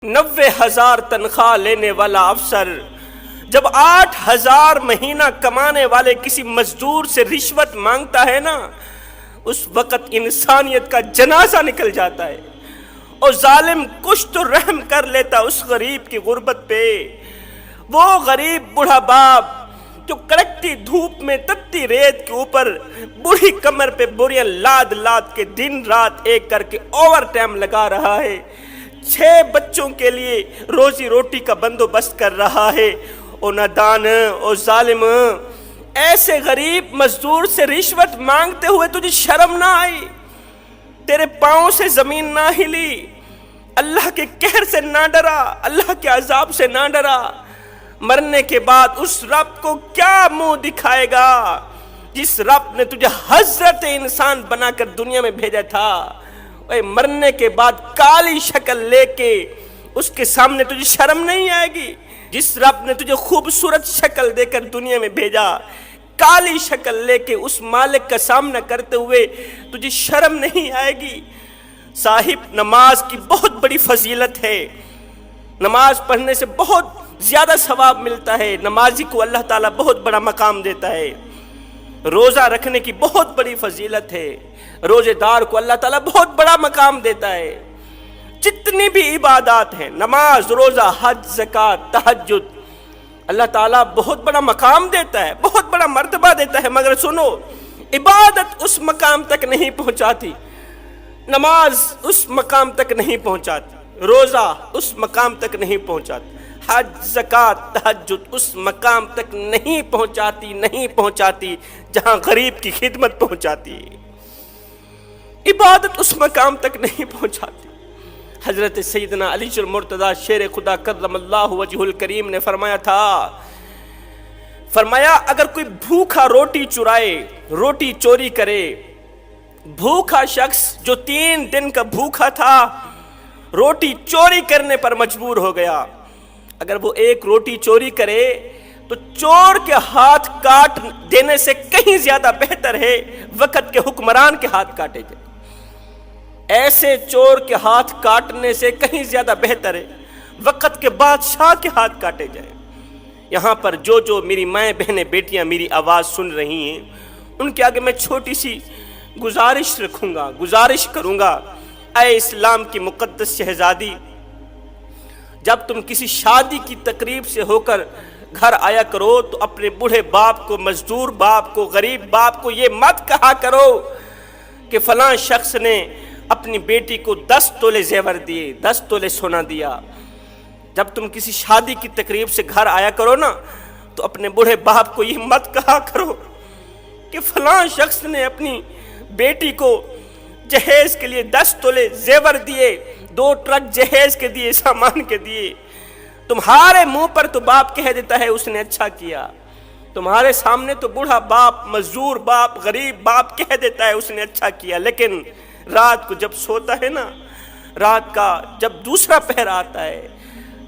90,000 تنخواہ لینے والا افسر جب 8,000 مہینہ کمانے والے کسی مزدور سے رشوت مانگتا ہے نا، اس وقت انسانیت کا جنازہ نکل جاتا ہے، اور ظالم کچھ تو رحم کر لیتا اس غریب کی غربت پہ۔ وہ غریب بوڑھا باپ جو کڑکتی دھوپ میں تتی ریت کے اوپر بوڑھی کمر پہ بوریاں لاد لاد کے دن رات ایک کر کے اوور ٹائم لگا رہا ہے، 6 بچوں کے لیے روزی روٹی کا بندوبست کر رہا ہے، او نادان او ظالم، ایسے غریب مزدور سے رشوت مانگتے ہوئے تجھے شرم نہ آئی؟ تیرے پاؤں سے زمین نہ ہلی؟ اللہ کے قہر سے نہ ڈرا؟ اللہ کے عذاب سے نہ ڈرا؟ مرنے کے بعد اس رب کو کیا منہ دکھائے گا جس رب نے تجھے حضرت انسان بنا کر دنیا میں بھیجا تھا؟ اے مرنے کے بعد کالی شکل لے کے اس کے سامنے تجھے شرم نہیں آئے گی؟ جس رب نے تجھے خوبصورت شکل دے کر دنیا میں بھیجا، کالی شکل لے کے اس مالک کا سامنا کرتے ہوئے تجھے شرم نہیں آئے گی؟ صاحب، نماز کی بہت بڑی فضیلت ہے، نماز پڑھنے سے بہت زیادہ ثواب ملتا ہے، نمازی کو اللہ تعالیٰ بہت بڑا مقام دیتا ہے۔ روزہ رکھنے کی بہت بڑی فضیلت ہے، روزے دار کو اللہ تعالیٰ بہت بڑا مقام دیتا ہے۔ جتنی بھی عبادات ہیں، نماز، روزہ، حج، زکوٰۃ، تہجد، اللہ تعالیٰ بہت بڑا مقام دیتا ہے، بہت بڑا مرتبہ دیتا ہے، مگر سنو، عبادت اس مقام تک نہیں پہنچاتی، نماز اس مقام تک نہیں پہنچاتی، روزہ اس مقام تک نہیں پہنچاتی، حج، زکوٰۃ، تہجد اس مقام تک نہیں پہنچاتی جہاں غریب کی خدمت پہنچاتی ہے۔ عبادت اس مقام تک نہیں پہنچاتی۔ حضرت سیدنا علی المرتضیٰ شیر خدا کرم اللہ وجہ الکریم نے فرمایا تھا، فرمایا اگر کوئی بھوکا روٹی چرائے، روٹی چوری کرے، بھوکا شخص جو 3 دن کا بھوکا تھا روٹی چوری کرنے پر مجبور ہو گیا، اگر وہ ایک روٹی چوری کرے تو چور کے ہاتھ کاٹ دینے سے کہیں زیادہ بہتر ہے وقت کے حکمران کے ہاتھ کاٹے جائے۔ ایسے چور کے ہاتھ کاٹنے سے کہیں زیادہ بہتر ہے وقت کے بادشاہ کے ہاتھ کاٹے جائے۔ یہاں پر جو میری مائیں بہنیں بیٹیاں میری آواز سن رہی ہیں، ان کے آگے میں چھوٹی سی گزارش رکھوں گا، گزارش کروں گا، اے اسلام کی مقدس شہزادی، جب تم کسی شادی کی تقریب سے ہو کر گھر آیا کرو تو اپنے بوڑھے باپ کو، مزدور باپ کو، غریب باپ کو یہ مت کہا کرو کہ فلاں شخص نے اپنی بیٹی کو 10 تولے زیور دیے، 10 تولے سونا دیا۔ جب تم کسی شادی کی تقریب سے گھر آیا کرو نا تو اپنے بوڑھے باپ کو یہ مت کہا کرو کہ فلاں شخص نے اپنی بیٹی کو جہیز کے لیے 10 تولے زیور دیے، 2 ٹرک جہیز کے دیے، سامان کے دیے۔ تمہارے منہ پر تو باپ کہہ دیتا ہے اس نے اچھا کیا، تمہارے سامنے تو بوڑھا باپ، مزدور باپ، غریب باپ کہہ دیتا ہے اس نے اچھا کیا، لیکن رات کو جب سوتا ہے نا، رات کا جب دوسرا پہر آتا ہے،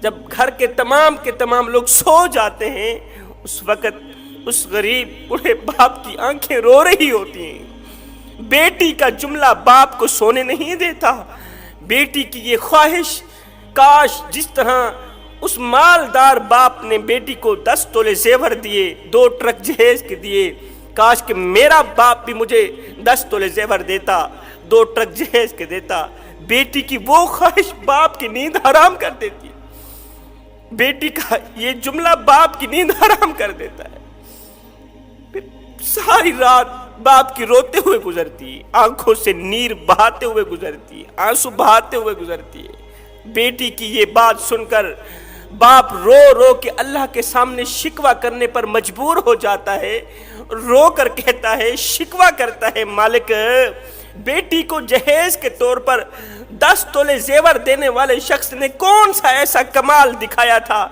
جب گھر کے تمام لوگ سو جاتے ہیں، اس وقت اس غریب بوڑھے باپ کی آنکھیں رو رہی ہوتی ہیں۔ بیٹی کا جملہ باپ کو سونے نہیں دیتا، بیٹی کی یہ خواہش، کاش جس طرح اس مالدار باپ نے بیٹی کو 10 تولے زیور دیے، 2 ٹرک جہیز کے دیے، کاش کہ میرا باپ بھی مجھے 10 تولے زیور دیتا، 2 ٹرک جہیز کے دیتا۔ بیٹی کی وہ خواہش باپ کی نیند حرام کر دیتی، بیٹی کا یہ جملہ باپ کی نیند حرام کر دیتا ہے۔ پھر ساری رات باپ کی روتے ہوئے گزرتی ہے، آنکھوں سے نیر بہاتے ہوئے گزرتی ہے، آنسو بہاتے ہوئے گزرتی ہے۔ بیٹی کی یہ بات سن کر باپ رو رو کے اللہ کے سامنے شکوہ کرنے پر مجبور ہو جاتا ہے، رو کر کہتا ہے، شکوہ کرتا ہے، مالک، بیٹی کو جہیز کے طور پر 10 تولے زیور دینے والے شخص نے کون سا ایسا کمال دکھایا تھا؟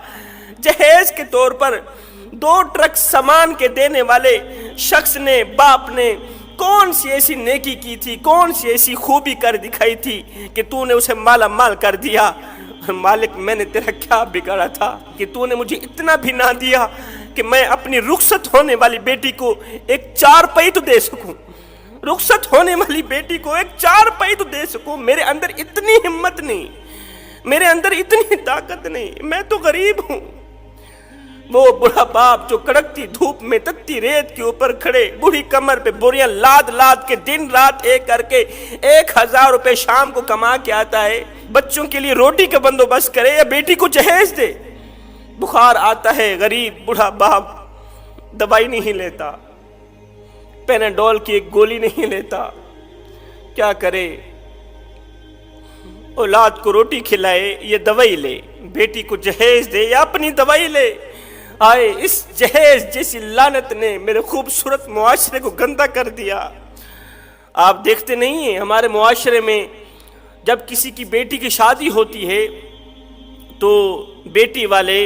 جہیز کے طور پر 2 ٹرک سامان کے دینے والے شخص نے، باپ نے کون سی ایسی نیکی کی تھی، کون سی ایسی خوبی کر دکھائی تھی کہ تو نے اسے مالا مال کر دیا؟ مالک، میں نے تیرا کیا بگاڑا تھا کہ تو نے مجھے اتنا بھی نہ دیا کہ میں اپنی رخصت ہونے والی بیٹی کو ایک 4 پئی تو دے سکوں، رخصت ہونے والی بیٹی کو ایک 4 پئی تو دے سکوں؟ میرے اندر اتنی ہمت نہیں، میرے اندر اتنی طاقت نہیں، میں تو غریب ہوں۔ وہ بڑا باپ جو کڑکتی دھوپ میں تتی ریت کے اوپر کھڑے بوڑھی کمر پہ بوریاں لاد لاد کے دن رات ایک کر کے 1000 روپے شام کو کما کے آتا ہے، بچوں کے لیے روٹی کا بندوبست کرے یا بیٹی کو جہیز دے۔ بخار آتا ہے، غریب بڑھا باپ دوائی نہیں لیتا، پیناڈول کی ایک گولی نہیں لیتا، کیا کرے؟ اولاد کو روٹی کھلائے یا دوائی لے، بیٹی کو جہیز دے یا اپنی دوائی لے۔ آئے اس جہیز جیسی لعنت نے میرے خوبصورت معاشرے کو گندا کر دیا۔ آپ دیکھتے نہیں ہیں ہمارے معاشرے میں جب کسی کی بیٹی کی شادی ہوتی ہے تو بیٹی والے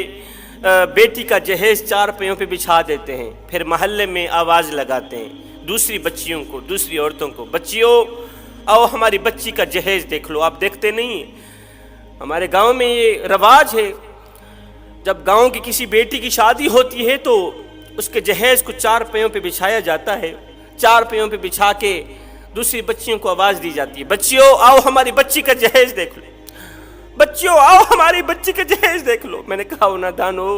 بیٹی کا جہیز 4 پہیوں پہ بچھا دیتے ہیں، پھر محلے میں آواز لگاتے ہیں دوسری بچیوں کو، دوسری عورتوں کو، بچیوں آؤ ہماری بچی کا جہیز دیکھ لو۔ آپ دیکھتے نہیں ہیں ہمارے گاؤں میں یہ رواج ہے، جب گاؤں کی کسی بیٹی کی شادی ہوتی ہے تو اس کے جہیز کو 4 پہیوں پہ بچھایا جاتا ہے، 4 پہیوں پہ بچھا کے دوسری بچیوں کو آواز دی جاتی ہے، بچیوں آؤ ہماری بچی کا جہیز دیکھ لو، بچیوں آؤ ہماری بچی کا جہیز دیکھ لو۔ میں نے کہا نادانو،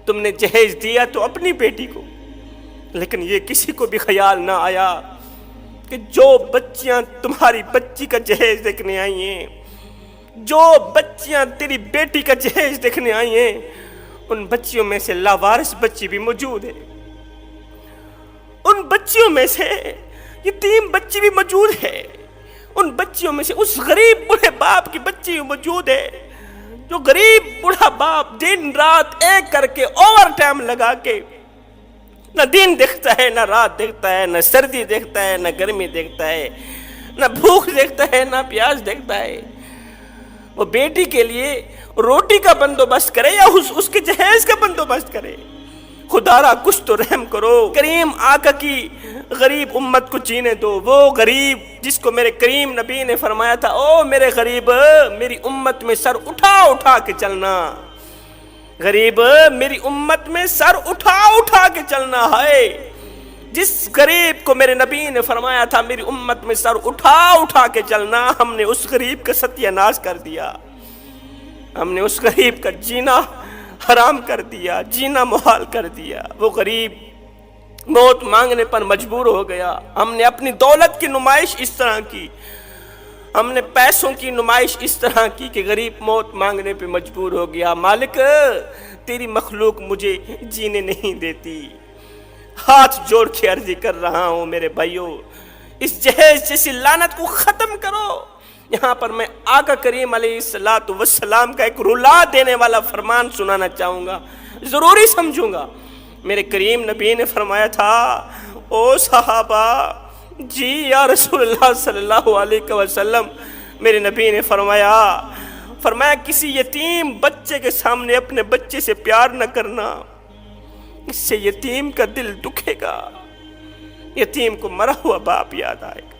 تم نے جہیز دیا تو اپنی بیٹی کو، لیکن یہ کسی کو بھی خیال نہ آیا کہ جو بچیاں تمہاری بچی کا جہیز دیکھنے آئی ہیں، جو بچیاں تیری بیٹی کا جہیز دیکھنے آئی ہیں، ان بچیوں میں سے لاوارث بچی بھی موجود ہے، ان بچیوں میں سے یتیم بچی بھی موجود ہے، ان بچیوں میں سے اس غریب بوڑھے باپ کی بچی بھی موجود ہے، جو غریب بوڑھا باپ دن رات ایک کر کے اوور ٹائم لگا کے نہ دن دیکھتا ہے، نہ رات دیکھتا ہے، نہ سردی دیکھتا ہے، نہ گرمی دیکھتا ہے، نہ بھوک دیکھتا ہے، نہ پیاس دیکھتا ہے، وہ بیٹی کے لیے روٹی کا بندوبست کرے یا اس کے جہیز کا بندوبست کرے۔ خدا را کچھ تو رحم کرو، کریم آقا کی غریب امت کو جینے دو۔ وہ غریب جس کو میرے کریم نبی نے فرمایا تھا، او میرے غریب میری امت میں سر اٹھا اٹھا کے چلنا، غریب میری امت میں سر اٹھا اٹھا کے چلنا ہے۔ جس غریب کو میرے نبی نے فرمایا تھا میری امت میں سر اٹھا اٹھا کے چلنا، ہم نے اس غریب کا ستیہ ناش کر دیا، ہم نے اس غریب کا جینا حرام کر دیا، جینا محال کر دیا۔ وہ غریب موت مانگنے پر مجبور ہو گیا۔ ہم نے اپنی دولت کی نمائش اس طرح کی، ہم نے پیسوں کی نمائش اس طرح کی کہ غریب موت مانگنے پہ مجبور ہو گیا۔ مالک تیری مخلوق مجھے جینے نہیں دیتی، ہاتھ جوڑ کے عرضی کر رہا ہوں میرے بھائیوں، اس جہیز جیسی لعنت کو ختم کرو۔ یہاں پر میں آقا کریم علیہ السلام کا ایک رلا دینے والا فرمان سنانا چاہوں گا، ضروری سمجھوں گا۔ میرے کریم نبی نے فرمایا تھا، او صحابہ جی یا رسول اللہ صلی اللہ علیہ وسلم، میرے نبی نے فرمایا کسی یتیم بچے کے سامنے اپنے بچے سے پیار نہ کرنا، اس سے یتیم کا دل دکھے گا، یتیم کو مرا ہوا باپ یاد آئے گا۔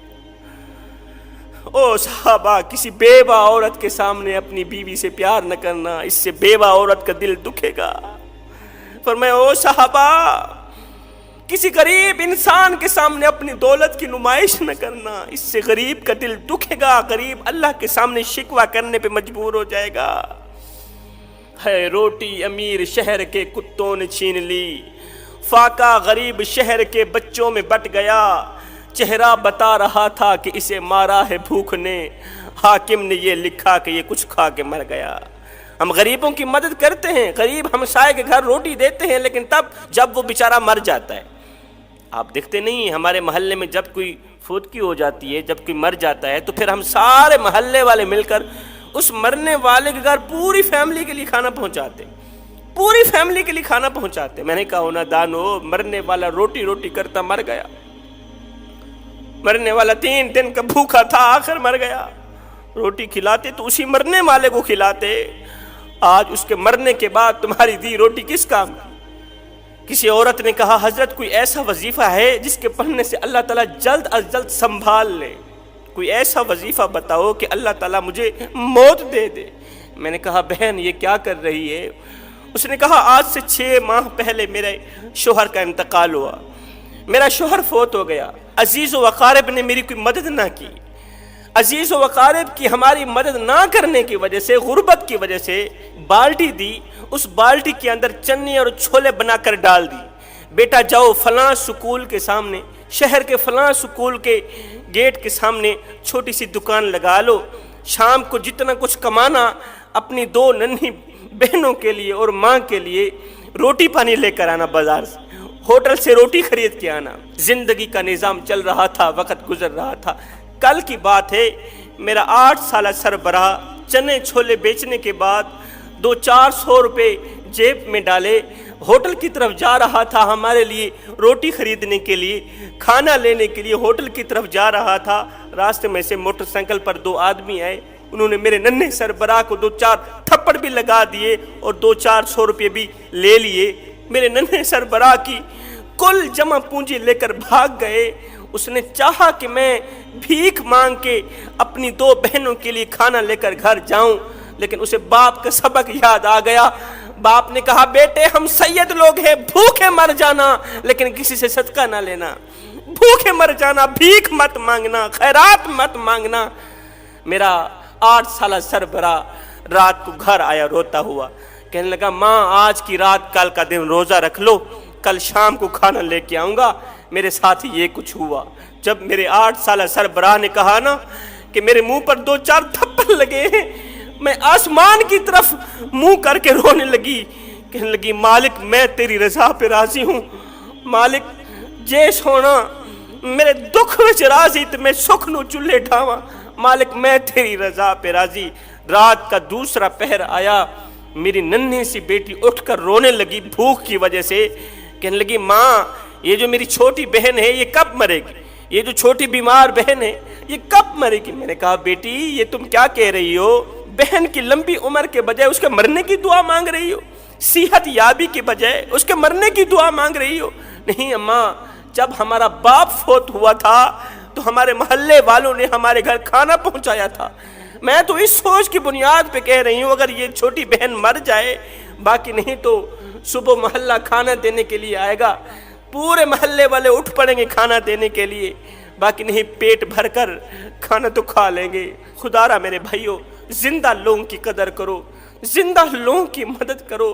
او صحابہ کسی بیوہ عورت کے سامنے اپنی بیوی سے پیار نہ کرنا، اس سے بیوہ عورت کا دل دکھے گا۔ فرمایا او صحابہ کسی غریب انسان کے سامنے اپنی دولت کی نمائش نہ کرنا، اس سے غریب کا دل دکھے گا، غریب اللہ کے سامنے شکوہ کرنے پہ مجبور ہو جائے گا۔ ہے روٹی امیر شہر کے کتوں نے چھین لی، فاقہ غریب شہر کے بچوں میں بٹ گیا، چہرہ بتا رہا تھا کہ اسے مارا ہے بھوک نے، حاکم نے یہ لکھا کہ یہ کچھ کھا کے مر گیا۔ ہم غریبوں کی مدد کرتے ہیں، غریب ہمسائے کے گھر روٹی دیتے ہیں، لیکن تب جب وہ بیچارہ مر جاتا ہے۔ آپ دیکھتے نہیں ہمارے محلے میں جب کوئی فوتگی ہو جاتی ہے، جب کوئی مر جاتا ہے تو پھر ہم سارے محلے والے مل کر اس مرنے والے کے گھر پوری فیملی کے لیے کھانا پہنچاتے، پوری فیملی کے لیے کھانا پہنچاتے۔ میں نے کہا نا دانو، مرنے والا روٹی روٹی کرتا مر گیا، مرنے والا 3 دن کا بھوکا تھا، آخر مر گیا۔ روٹی کھلاتے تو اسی مرنے والے کو کھلاتے، آج اس کے مرنے کے بعد تمہاری دی روٹی کس کام کی؟ کسی عورت نے کہا حضرت کوئی ایسا وظیفہ ہے جس کے پڑھنے سے اللہ تعالیٰ جلد از جلد سنبھال لے، کوئی ایسا وظیفہ بتاؤ کہ اللہ تعالیٰ مجھے موت دے دے۔ میں نے کہا بہن یہ کیا کر رہی ہے؟ اس نے کہا آج سے 6 ماہ پہلے میرے شوہر کا انتقال ہوا، میرا شوہر فوت ہو گیا، عزیز و اقارب نے میری کوئی مدد نہ کی، عزیز و اقارب کی ہماری مدد نہ کرنے کی وجہ سے، غربت کی وجہ سے بالٹی دی، اس بالٹی کے اندر چنی اور چھولے بنا کر ڈال دی، بیٹا جاؤ فلاں سکول کے سامنے، شہر کے فلاں سکول کے گیٹ کے سامنے چھوٹی سی دکان لگا لو، شام کو جتنا کچھ کمانا اپنی 2 ننھی بہنوں کے لیے اور ماں کے لیے روٹی پانی لے کر آنا، بازار سے ہوٹل سے روٹی خرید کے آنا۔ زندگی کا نظام چل رہا تھا، وقت گزر رہا تھا۔ کل کی بات ہے، میرا 8 سالہ سربراہ چنے چھولے بیچنے کے بعد 200-400 روپے جیب میں ڈالے ہوٹل کی طرف جا رہا تھا، ہمارے لیے روٹی خریدنے کے لیے، کھانا لینے کے لیے ہوٹل کی طرف جا رہا تھا۔ راستے میں سے موٹر سائیکل پر 2 آدمی آئے، انہوں نے میرے ننھے سربراہ کو 2-4 تھپڑ بھی لگا دیے اور 200-400 روپے بھی لے لیے۔ میرے ننھے سربراہ کی کل جمع پونجی لے کر بھاگ گئے۔ اس نے چاہا کہ میں بھیک مانگ کے اپنی 2 بہنوں کے لیے کھانا لے کر گھر جاؤں، لیکن اسے باپ کا سبق یاد آ گیا۔ باپ نے کہا بیٹے ہم سید لوگ ہیں، بھوکے مر جانا لیکن کسی سے صدقہ نہ لینا، بھوکے مر جانا، بھیک مت مانگنا، خیرات مت مانگنا۔ میرا 8 سالہ سربراہ رات کو گھر آیا روتا ہوا، کہنے لگا ماں آج کی رات کل کا دن روزہ رکھ لو، کل شام کو کھانا لے کے آؤں گا۔ میرے ساتھ یہ کچھ ہوا۔ جب میرے 8 سالہ سربراہ نے کہا نا کہ میرے منہ پر 2-4 تھپڑ لگے ہیں، میں آسمان کی طرف منہ کر کے رونے لگی، کہنے لگی مالک میں تیری رضا پہ راضی ہوں، مالک جے سونا میرے دکھ وچ راضی تے میں سکھ نو چولہے ڈھاواں، مالک میں تیری رضا پہ راضی۔ رات کا دوسرا پہر آیا، میری ننھی سی بیٹی اٹھ کر رونے لگی بھوک کی وجہ سے، کہنے لگی ماں یہ جو میری چھوٹی بہن ہے یہ کب مرے گی، یہ جو چھوٹی بیمار بہن ہے یہ کب مرے گی۔ میں نے کہا بیٹی یہ تم کیا کہہ رہی ہو، بہن کی لمبی عمر کے بجائے اس کے مرنے کی دعا مانگ رہی ہو، صحت یابی کی بجائے اس کے مرنے کی دعا مانگ رہی ہو۔ نہیں اماں، جب ہمارا باپ فوت ہوا تھا تو ہمارے محلے والوں نے ہمارے گھر کھانا پہنچایا تھا، میں تو اس سوچ کی بنیاد پہ کہہ رہی ہوں اگر یہ چھوٹی بہن مر جائے، باقی نہیں تو صبح محلہ کھانا دینے کے لیے آئے گا، پورے محلے والے اٹھ پڑیں گے کھانا دینے کے لیے، باقی نہیں پیٹ بھر کر کھانا تو کھا لیں گے۔ خدا را میرے بھائیو، زندہ لوگوں کی قدر کرو، زندہ لوگوں کی مدد کرو۔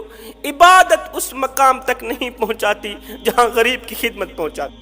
عبادت اس مقام تک نہیں پہنچاتی جہاں غریب کی خدمت پہنچاتی۔